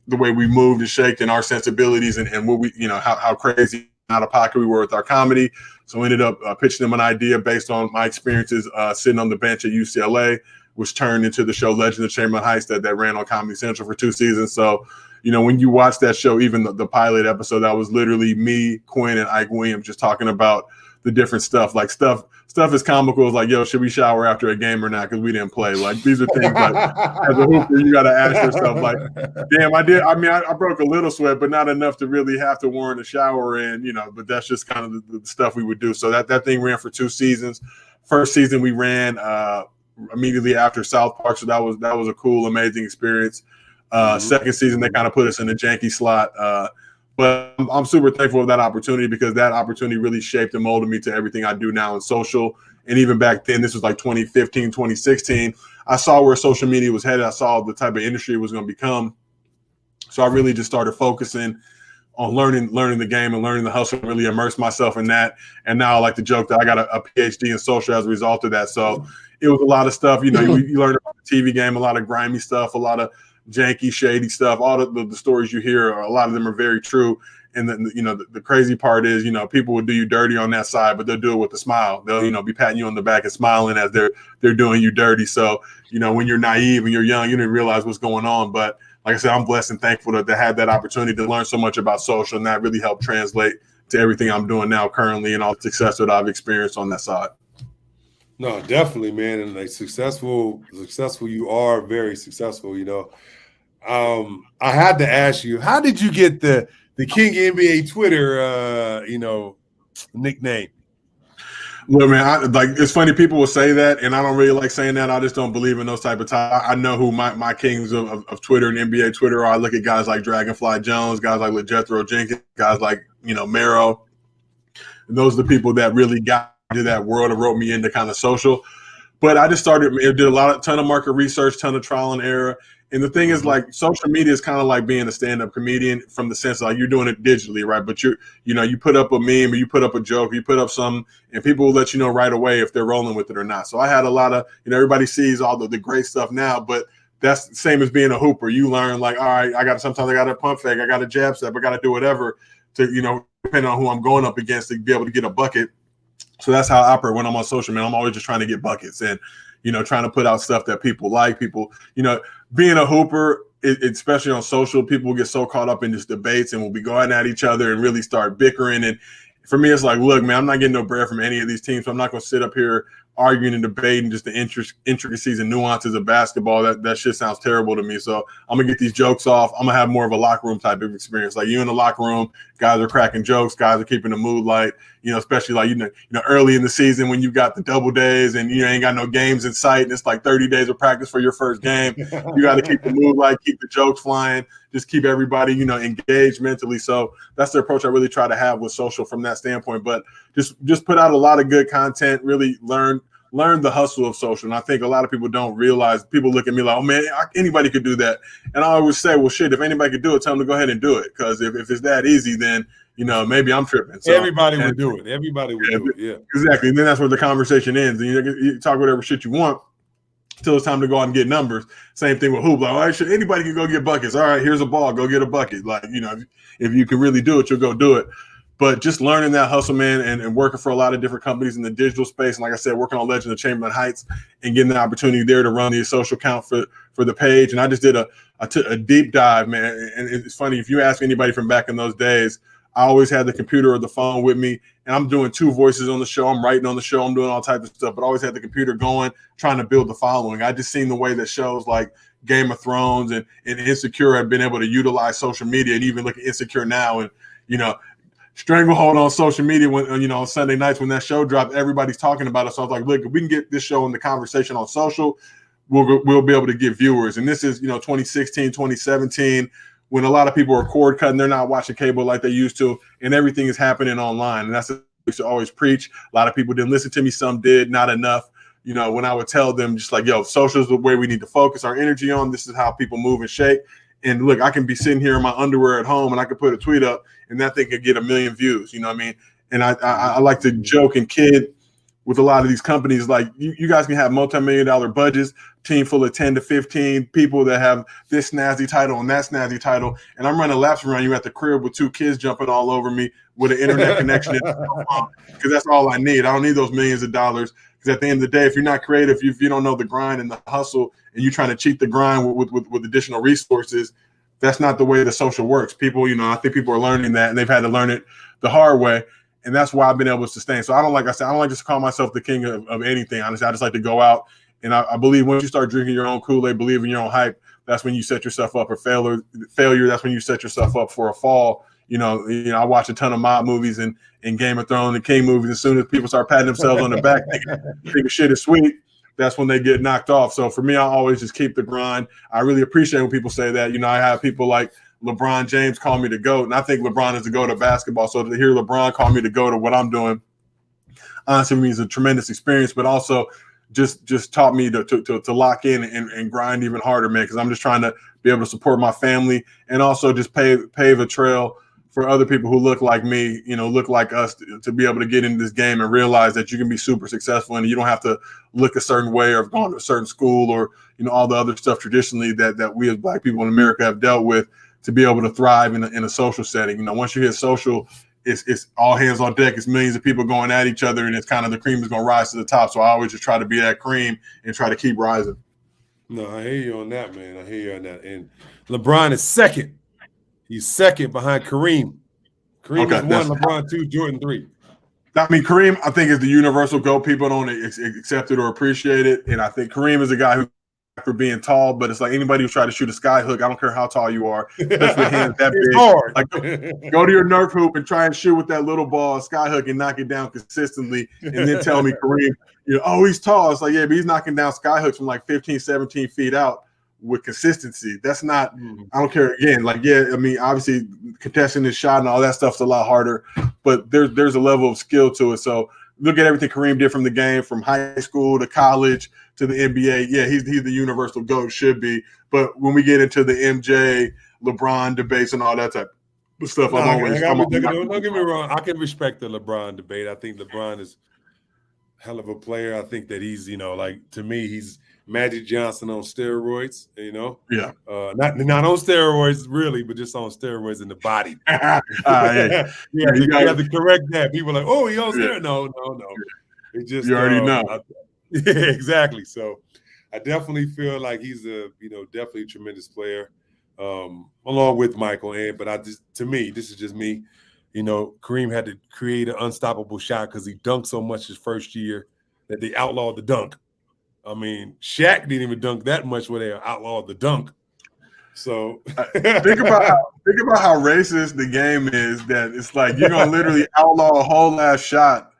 the way we moved and shaked and our sensibilities and what we, how crazy out of pocket we were with our comedy. So we ended up pitching them an idea based on my experiences sitting on the bench at UCLA, which turned into the show Legend of Chamberlain Heights that ran on Comedy Central for 2 seasons. So, when you watch that show, even the pilot episode, that was literally me, Quinn, and Ike Williams just talking about the different stuff. Like stuff is comical. It's like, yo, should we shower after a game or not? Because we didn't play. Like these are things like as a hooper, you got to ask yourself, like, damn, I did. I mean, I broke a little sweat, but not enough to really have to warrant a shower. And but that's just kind of the stuff we would do. So that thing ran for 2 seasons. First season we ran immediately after South Park, so that was a cool, amazing experience. Second season they kind of put us in a janky slot. But I'm super thankful for that opportunity because that opportunity really shaped and molded me to everything I do now in social. And even back then, this was like 2015, 2016, I saw where social media was headed. I saw the type of industry it was going to become. So I really just started focusing on learning the game and learning the hustle and really immerse myself in that. And now I like to joke that I got a PhD in social as a result of that. So it was a lot of stuff, you learn about the TV game, a lot of grimy stuff, a lot of janky, shady stuff. All the stories you hear, a lot of them are very true. And then, the crazy part is, people will do you dirty on that side, but they'll do it with a smile. They'll, be patting you on the back and smiling as they're doing you dirty. So, when you're naive and you're young, you didn't realize what's going on. But like I said, I'm blessed and thankful to have that opportunity to learn so much about social, and that really helped translate to everything I'm doing now currently and all the success that I've experienced on that side. No, definitely, man. And like successful, you are very successful, I had to ask you, how did you get the King NBA Twitter, nickname? Look, man, it's funny people will say that, and I don't really like saying that. I just don't believe in those type of titles. I know who my kings of Twitter and NBA Twitter are. I look at guys like Dragonfly Jones, guys like Jethro Jenkins, guys like, Mero. And those are the people that really got into that world and wrote me into kind of social. But I just did a ton of market research, ton of trial and error. And the thing is, like, social media is kind of like being a stand-up comedian from the sense of, like, you're doing it digitally, right? But you put up a meme or you put up a joke, or you put up something, and people will let you know right away if they're rolling with it or not. So I had a lot of, everybody sees all the great stuff now, but that's the same as being a hooper. You learn, like, all right, sometimes I got a pump fake, I got a jab step, I got to do whatever to, depending on who I'm going up against to be able to get a bucket. So that's how I operate when I'm on social, man. I'm always just trying to get buckets and, trying to put out stuff that people like. People, being a hooper, especially on social, people get so caught up in just debates and will be going at each other and really start bickering. And for me, it's like, look, man, I'm not getting no bread from any of these teams. So I'm not going to sit up here arguing and debating just the intricacies and nuances of basketball. That shit sounds terrible to me. So I'm going to get these jokes off. I'm going to have more of a locker room type of experience. Like, you in the locker room, guys are cracking jokes, guys are keeping the mood light, especially like, early in the season when you got the double days and you ain't got no games in sight and it's like 30 days of practice for your first game. You got to keep the mood light, keep the jokes flying, just keep everybody, engaged mentally. So that's the approach I really try to have with social from that standpoint. But just put out a lot of good content, really learn the hustle of social. And I think a lot of people don't realize, people look at me like, oh man, anybody could do that. And I always say, well, shit, if anybody could do it, tell them to go ahead and do it. Because if it's that easy, then, maybe I'm tripping. So, everybody would do it. Everybody would do it. Yeah, exactly. And then that's where the conversation ends. And you talk whatever shit you want until it's time to go out and get numbers. Same thing with hoop. Like, all right, shit, anybody can go get buckets. All right, here's a ball. Go get a bucket. Like, if you can really do it, you'll go do it. But just learning that hustle, man, and working for a lot of different companies in the digital space. And like I said, working on Legend of Chamberlain Heights and getting the opportunity there to run the social account for the page. And I just did a deep dive, man. And it's funny, if you ask anybody from back in those days, I always had the computer or the phone with me, and I'm doing 2 voices on the show. I'm writing on the show. I'm doing all types of stuff, but I always had the computer going, trying to build the following. I just seen the way that shows like Game of Thrones and Insecure have been able to utilize social media, and even look at Insecure now. And, Stranglehold on social media when, on Sunday nights when that show dropped, everybody's talking about it. So I was like, look, if we can get this show in the conversation on social, we'll be able to get viewers. And this is, 2016, 2017, when a lot of people are cord cutting, they're not watching cable like they used to, and everything is happening online. And that's what I used to always preach. A lot of people didn't listen to me. Some did, not enough. When I would tell them just like, yo, social is the way we need to focus our energy on. This is how people move and shake. And look, I can be sitting here in my underwear at home and I could put a tweet up and that thing could get 1 million views. You know what I mean? And I like to joke and kid with a lot of these companies, like you guys can have multi-million-dollar budgets, team full of 10 to 15 people that have this snazzy title and that snazzy title, and I'm running laps around you at the crib with 2 kids jumping all over me with an internet connection because that's all I need. I don't need those millions of dollars because at the end of the day, if you're not creative, if you don't know the grind and the hustle, and you're trying to cheat the grind with additional resources, that's not the way the social works. People, I think people are learning that, and they've had to learn it the hard way. And that's why I've been able to sustain. So I don't like just to call myself the king of anything. Honestly, I just like to go out. And I believe once you start drinking your own Kool-Aid, believe in your own hype, that's when you set yourself up for failure. That's when you set yourself up for a fall. I watch a ton of mob movies and Game of Thrones and King movies. As soon as people start patting themselves on the back, thinking shit is sweet, that's when they get knocked off. So for me, I always just keep the grind. I really appreciate when people say that. I have people like LeBron James call me the GOAT, and I think LeBron is the GOAT of basketball. So to hear LeBron call me the GOAT of what I'm doing, honestly, means a tremendous experience, but also just taught me to lock in and grind even harder, man, because I'm just trying to be able to support my family and also just pave a trail for other people who look like me, look like us, to be able to get into this game and realize that you can be super successful and you don't have to look a certain way or have gone to a certain school or, all the other stuff traditionally that we as Black people in America have dealt with to be able to thrive in a social setting. Once you hit social, it's all hands on deck. It's millions of people going at each other, and it's kind of the cream is going to rise to the top. So I always just try to be that cream and try to keep rising. No, I hear you on that, man. I hear you on that. And LeBron is second. He's second behind Kareem. Kareem is 1, LeBron 2, Jordan 3. I mean, Kareem, I think, is the universal GOAT. People don't accept it or appreciate it. And I think Kareem is a guy who, for being tall, but it's like anybody who's trying to shoot a sky hook, I don't care how tall you are, especially hands that big. Hard. Like, go to your Nerf hoop and try and shoot with that little ball, sky hook, and knock it down consistently. And then tell me, Kareem, he's tall. It's like, yeah, but he's knocking down sky hooks from like 15, 17 feet out with consistency. That's not, I don't care. Again, like, yeah, I mean, obviously contesting his shot and all that stuff's a lot harder, but there's a level of skill to it. So look at everything Kareem did from the game, from high school to college to the NBA. Yeah, he's the universal GOAT, should be. But when we get into the MJ, LeBron debates and all that type of stuff, don't get me wrong. I can respect the LeBron debate. I think LeBron is a hell of a player. I think that he's, to me, he's Magic Johnson on steroids, Yeah. Not on steroids really, but just on steroids in the body. You have to correct that. People are like, oh, he on steroids. No. It just you already know. Yeah, exactly. So I definitely feel like he's definitely a tremendous player, along with Michael. But to me, this is just me. Kareem had to create an unstoppable shot because he dunked so much his first year that they outlawed the dunk. I mean, Shaq didn't even dunk that much where they outlawed the dunk. So think about how racist the game is. That it's like you're gonna literally outlaw a whole last shot.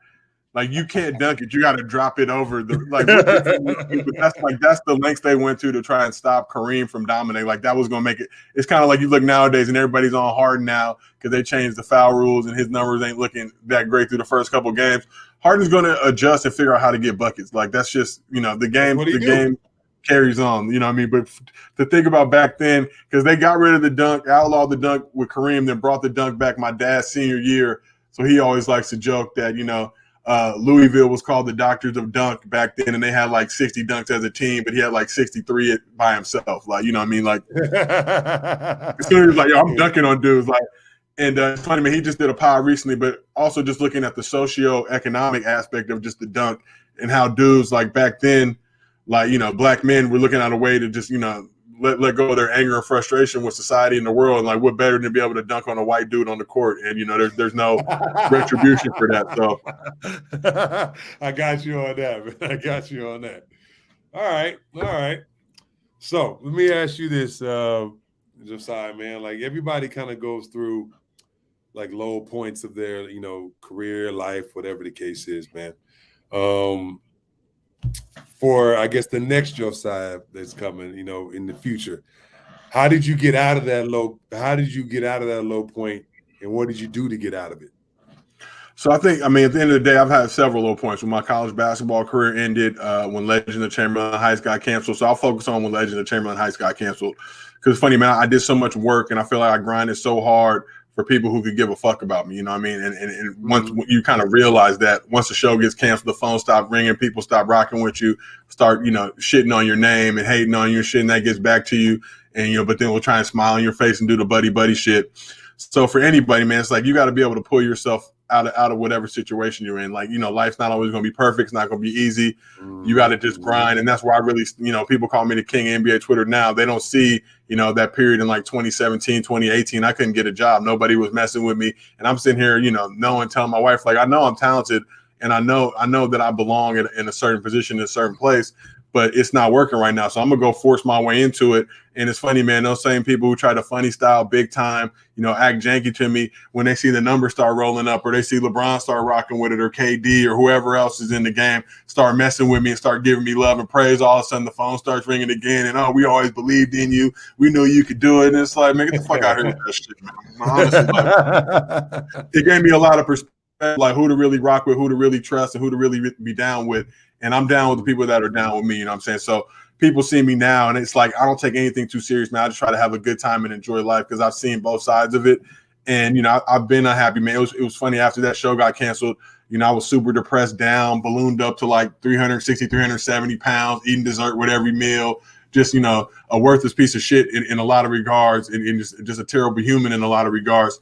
Like, you can't dunk it. You got to drop it over the but that's the lengths they went to try and stop Kareem from dominating. Like, that was going to make it. It's kind of like you look nowadays and everybody's on Harden now because they changed the foul rules and his numbers ain't looking that great through the first couple of games. Harden's going to adjust and figure out how to get buckets. Like, that's just, the game. The game carries on. You know what I mean? But to think about back then, because they got rid of the dunk, outlawed the dunk with Kareem, then brought the dunk back my dad's senior year. So he always likes to joke that, Louisville was called the Doctors of Dunk back then, and they had like 60 dunks as a team, but he had like 63 by himself. Like, you know what I mean? Like, as soon as he was like, yo, I'm dunking on dudes. Like, and it's funny, man, he just did a pod recently, but also just looking at the socio-economic aspect of just the dunk and how dudes like back then, like, Black men were looking at a way to just, let go of their anger and frustration with society and the world. And like, what better than to be able to dunk on a white dude on the court? And, there's no retribution for that. So I got you on that, man. I got you on that. All right. So let me ask you this, Josiah, man. Like, everybody kind of goes through like low points of their, career, life, whatever the case is, man. for, I guess, the next Josiah that's coming, in the future. How did you get out of that low? How did you get out of that low point, and what did you do to get out of it? So at the end of the day, I've had several low points. When my college basketball career ended, when Legends of Chamberlain Heights got canceled. So I'll focus on when Legends of Chamberlain Heights got canceled. Because it's funny, man, I did so much work, and I feel like I grinded so hard for people who could give a fuck about me. You know what I mean? And once you kind of realize that, once the show gets canceled, the phone stop ringing, people stop rocking with you, start, shitting on your name and hating on your shit, and that gets back to you. And, but then we'll try and smile on your face and do the buddy shit. So for anybody, man, it's like you got to be able to pull yourself out of whatever situation you're in. Like, life's not always going to be perfect. It's not going to be easy. You got to just grind. And that's why I really, people call me the king of NBA Twitter now. They don't see, that period in like 2017, 2018. I couldn't get a job. Nobody was messing with me. And I'm sitting here, knowing, telling my wife, like, I know I'm talented and I know that I belong in a certain position in a certain place, but it's not working right now. So I'm going to go force my way into it. And it's funny, man, those same people who try to funny style big time, act janky to me when they see the numbers start rolling up or they see LeBron start rocking with it or KD or whoever else is in the game start messing with me and start giving me love and praise. All of a sudden the phone starts ringing again and, oh, we always believed in you. We knew you could do it. And it's like, man, get the fuck out of here with that shit, man. Honestly, like, it gave me a lot of perspective, like who to really rock with, who to really trust, and who to really be down with. And I'm down with the people that are down with me, you know what I'm saying? So people see me now, and it's like I don't take anything too serious, man. I just try to have a good time and enjoy life because I've seen both sides of it. And, I've been unhappy, man. It was funny after that show got canceled. I was super depressed, down, ballooned up to like 360, 370 pounds, eating dessert with every meal. Just, a worthless piece of shit in a lot of regards and just a terrible human in a lot of regards.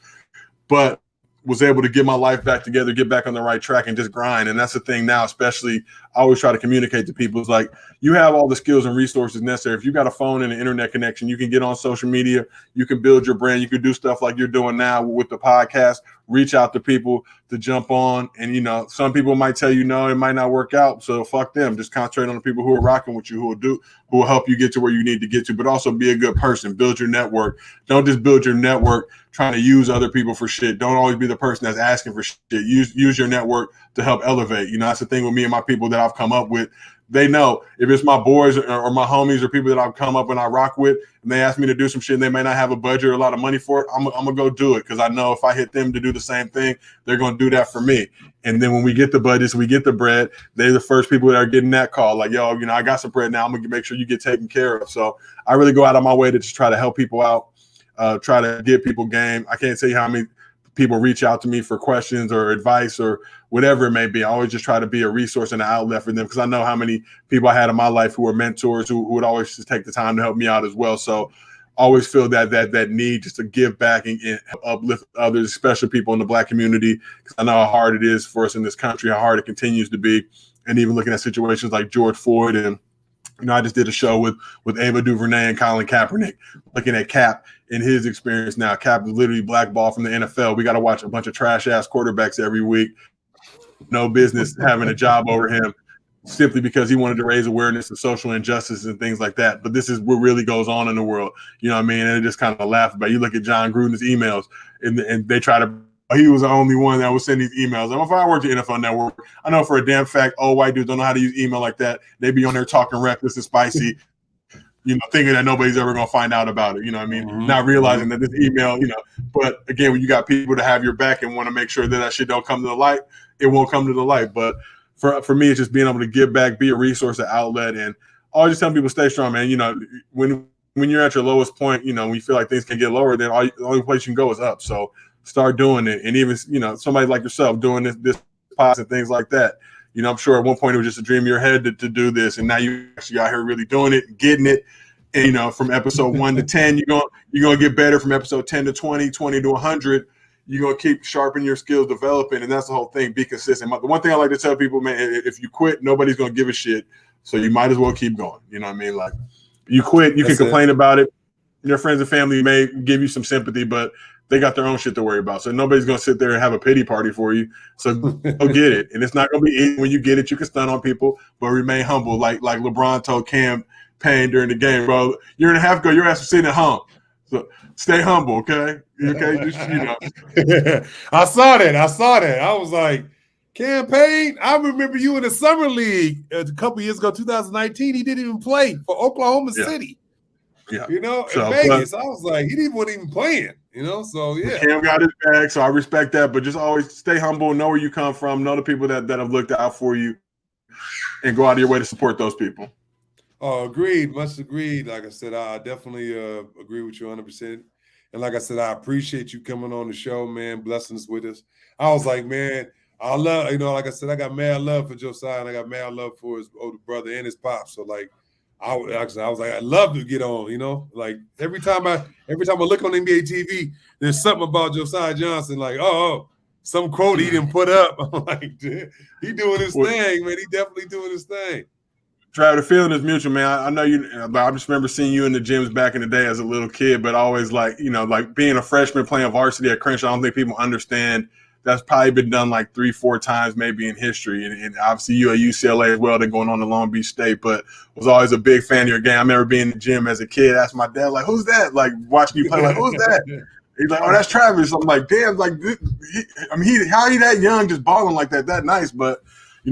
But was able to get my life back together, get back on the right track and just grind. And that's the thing now, especially I always try to communicate to people. It's like, you have all the skills and resources necessary. If you got a phone and an internet connection, you can get on social media, you can build your brand, you can do stuff like you're doing now with the podcast, reach out to people to jump on. And, some people might tell you, no, it might not work out. So fuck them. Just concentrate on the people who are rocking with you, who will help you get to where you need to get to, but also be a good person, build your network. Don't just build your network trying to use other people for shit. Don't always be the person that's asking for shit. Use your network to help elevate. That's the thing with me and my people that I've come up with. They know if it's my boys or my homies or people that I've come up and I rock with, and they ask me to do some shit and they may not have a budget or a lot of money for it, I'm going to go do it because I know if I hit them to do the same thing, they're going to do that for me. And then when we get the budgets, we get the bread, they're the first people that are getting that call. Like, yo, I got some bread now. I'm going to make sure you get taken care of. So I really go out of my way to just try to help people out, try to give people game. I can't tell you how many people reach out to me for questions or advice or whatever it may be. I always just try to be a resource and an outlet for them because I know how many people I had in my life who were mentors who would always just take the time to help me out as well. So always feel that need just to give back and uplift others, especially people in the Black community, because I know how hard it is for us in this country, how hard it continues to be. And even looking at situations like George Floyd and I just did a show with Ava DuVernay and Colin Kaepernick, looking at Cap and his experience now. Cap is literally blackballed from the NFL. We got to watch a bunch of trash-ass quarterbacks every week. No business having a job over him simply because he wanted to raise awareness of social injustice and things like that. But this is what really goes on in the world. You know what I mean? And it just kind of laugh about it. You look at John Gruden's emails, and they try to he was the only one that would send these emails. And if I worked at NFL Network, I know for a damn fact, old white dudes don't know how to use email like that. They be on there talking reckless and spicy, thinking that nobody's ever going to find out about it. You know what I mean? Mm-hmm. Not realizing that this email, but again, when you got people to have your back and want to make sure that shit don't come to the light, it won't come to the light. But for me, it's just being able to give back, be a resource, an outlet. And I always tell people, stay strong, man. When you're at your lowest point, when you feel like things can get lower, then the only place you can go is up. So start doing it. And even, somebody like yourself doing this podcast and things like that. I'm sure at one point it was just a dream in your head to do this. And now you actually out here really doing it, getting it. And, from episode 1 to 10, you're going to get better. From episode 10 to 20, 20 to 100, you're going to keep sharpening your skills, developing. And that's the whole thing. Be consistent. The one thing I like to tell people, man, if you quit, nobody's going to give a shit. So you might as well keep going. You know what I mean? Like, you quit, you can complain about it. Your friends and family may give you some sympathy, but they got their own shit to worry about. So nobody's going to sit there and have a pity party for you. So go get it. And it's not going to be easy. When you get it, you can stun on people, but remain humble. Like LeBron told Cam Payne during the game, bro, you're in a half go, your ass is sitting at home. So stay humble, okay? Okay, just, I saw that. I was like, Campaign. I remember you in the summer league a couple years ago, 2019. He didn't even play for Oklahoma City. Yeah. In Vegas. I was like, he wasn't even playing. So yeah. Cam got his bag, so I respect that. But just always stay humble, know where you come from, know the people that have looked out for you, and go out of your way to support those people. Oh, agreed. Much agreed. Like I said, I definitely agree with you 100%. And like I said, I appreciate you coming on the show, man, blessing us with us. I was like, man, I love, like I said, I got mad love for Josiah, and I got mad love for his older brother and his pops. So like, I was like, I'd love to get on, like every time I look on NBA TV, there's something about Josiah Johnson, like, some quote he didn't put up. I'm like, he doing his thing, man. He definitely doing his thing. Trav, the feeling is mutual, man. I know you. I just remember seeing you in the gyms back in the day as a little kid, but always like being a freshman playing varsity at Crenshaw. I don't think people understand that's probably been done like 3-4 times maybe in history. And obviously you at UCLA as well, then going on to Long Beach State, but was always a big fan of your game. I remember being in the gym as a kid, asked my dad, like, who's that? Like watching you play, like, who's that? He's like, oh, that's Travis. I'm like, damn, like, how are you that young just balling like that? That nice, but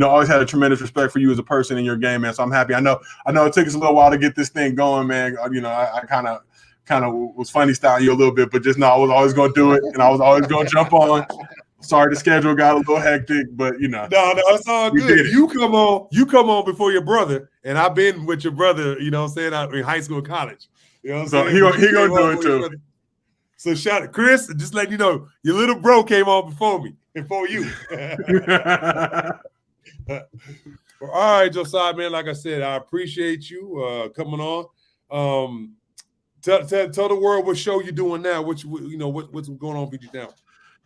always had a tremendous respect for you as a person in your game, man. So I'm happy. I know it took us a little while to get this thing going, man. I kind of was funny styling you a little bit, but just know I was always going to do it, and I was always going to jump on. Sorry, the schedule got a little hectic, but No, it's all good. You come on before your brother, and I've been with your brother, in high school and college. So he gonna do it too. So shout out Chris, just letting you know, your little bro came on before you. All right, Josiah, man. Like I said, I appreciate you coming on. Tell the world what show you're doing now. What's going on with you now?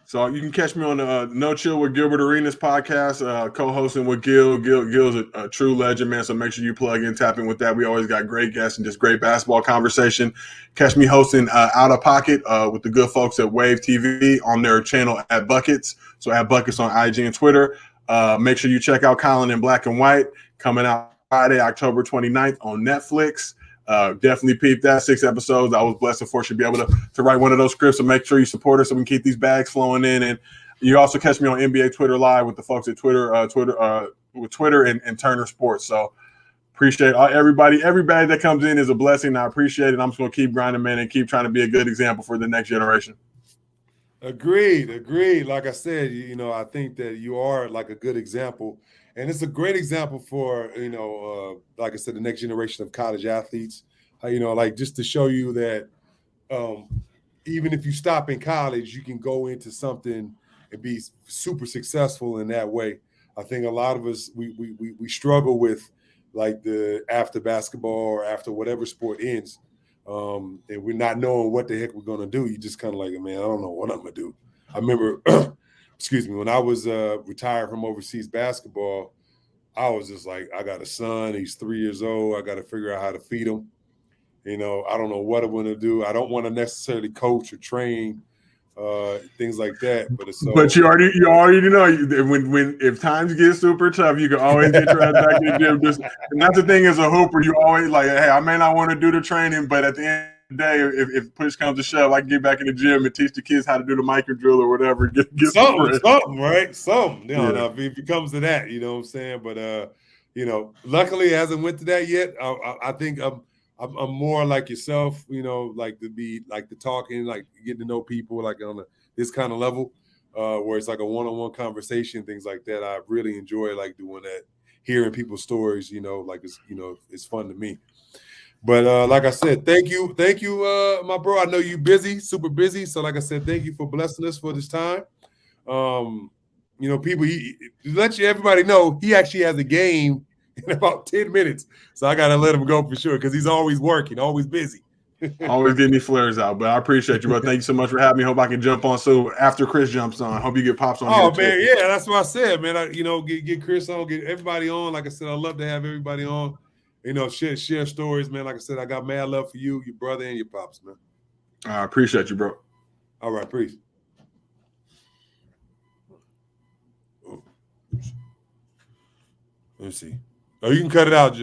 So you can catch me on the No Chill with Gilbert Arenas podcast, co-hosting with Gil. Gil's a true legend, man. So make sure you plug in, tap in with that. We always got great guests and just great basketball conversation. Catch me hosting Out of Pocket with the good folks at Wave TV on their channel at Buckets. So at Buckets on IG and Twitter. Make sure you check out Colin in Black and White, coming out Friday, October 29th on Netflix. Definitely peep that. 6 episodes. I was blessed and fortunate to be able to write one of those scripts, and make sure you support us so we can keep these bags flowing in. And you also catch me on NBA Twitter Live with the folks at Twitter and Turner Sports. So appreciate everybody. Everybody that comes in is a blessing. I appreciate it. I'm just going to keep grinding, man, and keep trying to be a good example for the next generation. Agreed. Like I said, I think that you are like a good example. And it's a great example for, like I said, the next generation of college athletes, like just to show you that even if you stop in college, you can go into something and be super successful in that way. I think a lot of us, we struggle with like the after basketball or after whatever sport ends. And we're not knowing what the heck we're going to do. You just kind of like, man, I don't know what I'm going to do. I remember excuse me, when I was retired from overseas basketball, I was just like, I got a son. He's 3 years old. I got to figure out how to feed him. I don't know what I want to do. I don't want to necessarily coach or train, things like that. But you already know when if times get super tough, you can always get your ass back in the gym. And that's the thing as a hooper, you always like, hey, I may not want to do the training, but at the end of the day, if push comes to shove, I can get back in the gym and teach the kids how to do the micro drill or whatever. Get something, right? Something. If it comes to that, you know what I'm saying? But luckily it hasn't went to that yet. I think I'm more like yourself, like to be like the talking, like getting to know people like on this kind of level, where it's like a one-on-one conversation, things like that. I really enjoy like doing that, hearing people's stories, like it's fun to me. But like I said, thank you, my bro. I know you busy, super busy. So like I said, thank you for blessing us for this time. People, everybody know he actually has a game in about 10 minutes. So I got to let him go for sure because he's always working, always busy. Always getting these flares out. But I appreciate you, bro. Thank you so much for having me. Hope I can jump on soon after Chris jumps on. Hope you get pops on. Oh, man, too. Yeah, that's what I said, man. Get Chris on, get everybody on. Like I said, I love to have everybody on. Share stories, man. Like I said, I got mad love for you, your brother, and your pops, man. I appreciate you, bro. All right, peace. Let me see. Oh, you can cut it out,